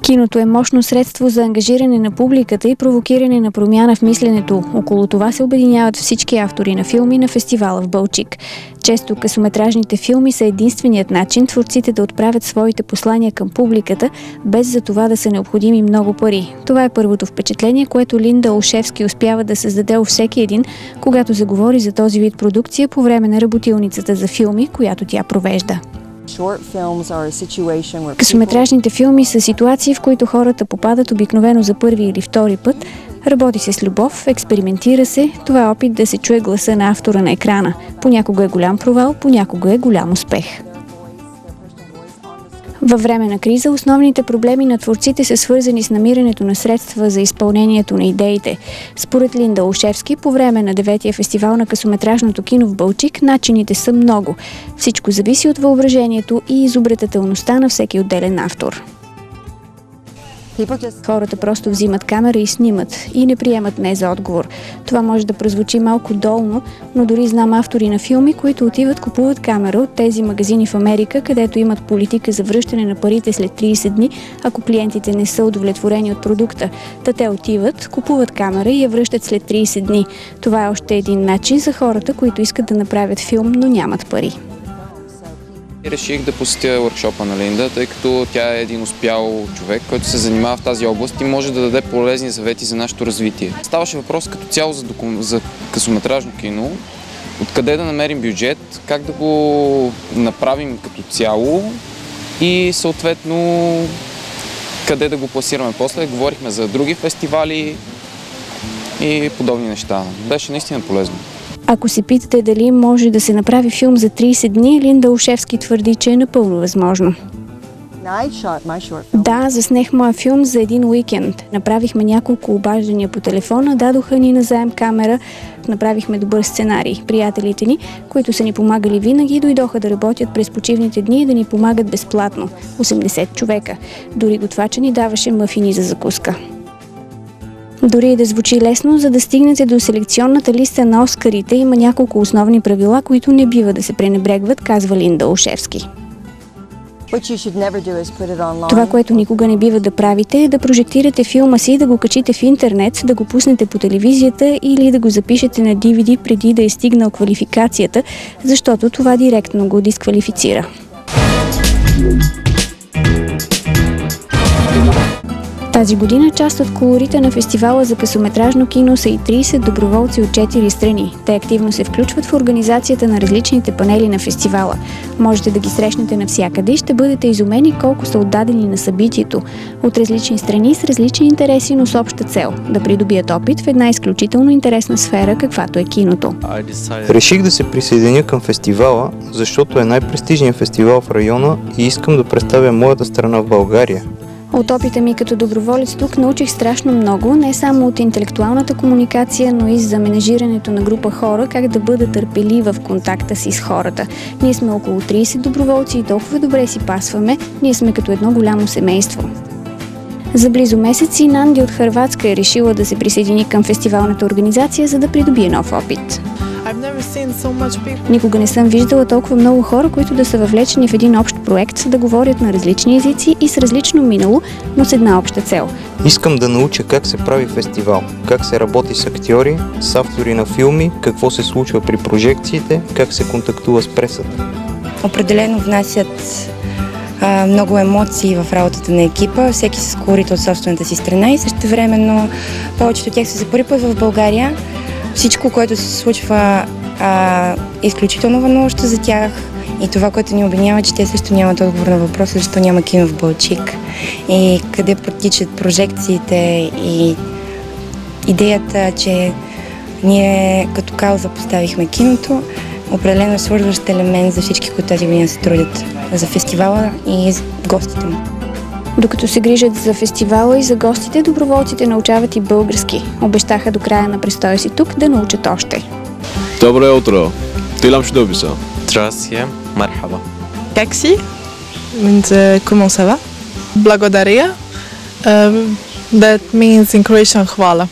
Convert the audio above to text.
Киното е мощно средство за ангажиране на публиката и провокиране на промяна в мисленето. Около това се обединяват всички автори на филми на фестивала в Балчик. Често късометражните филми са единственият начин творците да отправят своите послания към публиката, без за това да са необходими много пари. Това е първото впечатление, което Линда Олшевски успява да създаде у всеки един, когато заговори за този вид продукция по време на работилницата за филми, която тя провежда. Късометражните филми са ситуации, в които хората попадат обикновено за първи или втори път. Работи се с любов, експериментира се. Това е опит да се чуе гласа на автора на екрана. Понякога е голям провал, понякога е голям успех. Във време на криза основните проблеми на творците са свързани с намирането на средства за изпълнението на идеите. Според Линда Олшевски, по време на 9-я фестивал на късометражното кино в Балчик, начините са много. Всичко зависи от въображението и изобретателността на всеки отделен автор. Хората просто взимат камера и снимат и не приемат не за отговор. Това може да прозвучи малко долно, но дори знам автори на филми, които отиват, купуват камера от тези магазини в Америка, където имат политика за връщане на парите след 30 дни, ако клиентите не са удовлетворени от продукта. Те отиват, купуват камера и я връщат след 30 дни. Това е още един начин за хората, които искат да направят филм, но нямат пари. Реших да посетя workshop-а на Линда, тъй като тя е един успял човек, който се занимава в тази област и може да даде полезни съвети за нашето развитие. Ставаше въпрос като цяло за късометражно кино, откъде да намерим бюджет, как да го направим като цяло и съответно къде да го пласираме после. Говорихме за други фестивали и подобни неща. Беше наистина полезно. Ако се питате дали може да се направи филм за 30 дни, Линда Олшевски твърди, че е напълно възможно. Да, заснех моя филм за един уикенд. Направихме няколко обаждания по телефона, дадоха ни назаем камера, направихме добър сценарий. Приятелите ни, които са ни помагали винаги, дойдоха да работят през почивните дни и да ни помагат безплатно. 80 човека. Дори готвача ни даваше мъфини за закуска. Дори и да звучи лесно, за да стигнете до селекционната листа на Оскарите, има няколко основни правила, които не бива да се пренебрегват, казва Линда Олшевски. Това, което никога не бива да правите, е да прожектирате филма си, да го качите в интернет, да го пуснете по телевизията или да го запишете на DVD преди да е стигнал квалификацията, защото това директно го дисквалифицира. Тази година част от колорита на фестивала за късометражно кино са и 30 доброволци от 4 страни. Те активно се включват в организацията на различните панели на фестивала. Можете да ги срещнете навсякъде и ще бъдете изумени колко са отдадени на събитието. От различни страни с различни интереси, но с обща цел – да придобият опит в една изключително интересна сфера, каквато е киното. Реших да се присъединя към фестивала, защото е най-престижният фестивал в района и искам да представя моята страна в България. От опита ми като доброволец тук научих страшно много, не само от интелектуалната комуникация, но и за менежирането на група хора, как да бъда търпелива в контакта си с хората. Ние сме около 30 доброволци и толкова добре си пасваме, ние сме като едно голямо семейство. За близо месец и Нанди от Хърватска е решила да се присъедини към фестивалната организация, за да придобие нов опит. Никога не съм виждала толкова много хора, които да са въвлечени в един общ проект, да говорят на различни езици и с различно минало, но с една обща цел. Искам да науча как се прави фестивал, как се работи с актьори, с автори на филми, какво се случва при прожекциите, как се контактува с пресата. Определено внасят много емоции в работата на екипа, всеки с колорит от собствената си страна и същевременно повечето от тях са за първи път в България. Всичко, което се случва, е изключително вълнуващо за тях и това, което ни обвинява, че те също нямат отговор на въпроса, защо няма кино в Балчик и къде протичат прожекциите и идеята, че ние като кауза поставихме киното, определено е свързващ елемент за всички, които тази година се трудят за фестивала и за гостите му. Докато се грижат за фестивала и за гостите, доброволците научават и български. Обещаха до края на престоя си тук да научат още. Добре утро. Ти лам ще добиса. Здравствуйте. Мархаба. Как си? Comment ça va? Благодаря. That means in Croatian хвала.